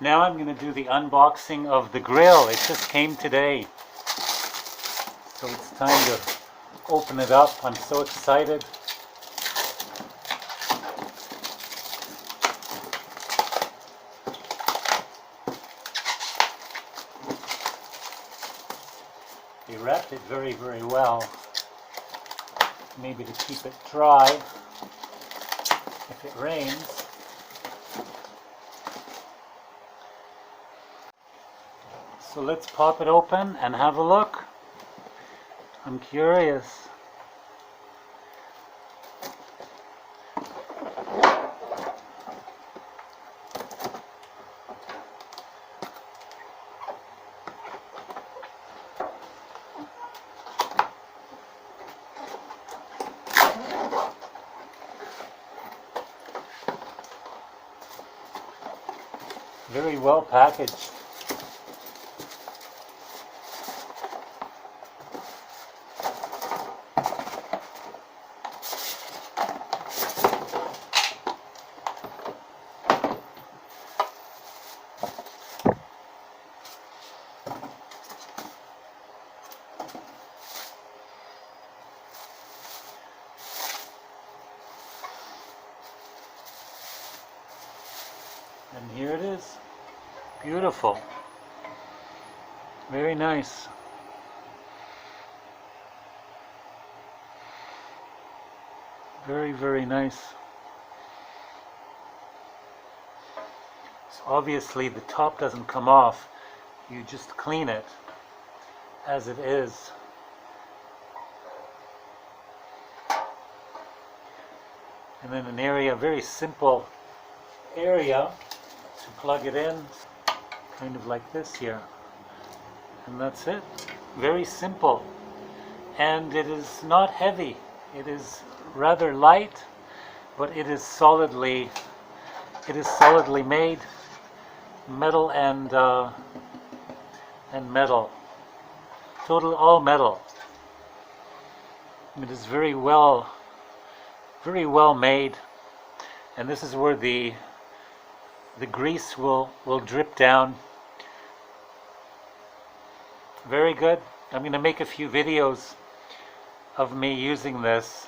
Now I'm going to do the unboxing of the grill. It just came today. So it's time to open it up. I'm so excited. They wrapped it very, very well. Maybe to keep it dry if it rains. So let's pop it open and have a look. I'm curious. Very well packaged. And here it is. Beautiful. Very nice. Very, very nice. So obviously the top doesn't come off. You just clean it as it is. And then an area, very simple area to plug it in, kind of like this here, and that's it. Very simple, and it is not heavy. It is rather light, but it is solidly made, metal and metal, all metal. It is very well made, and this is where the grease will drip down. Very good. I'm going to make a few videos of me using this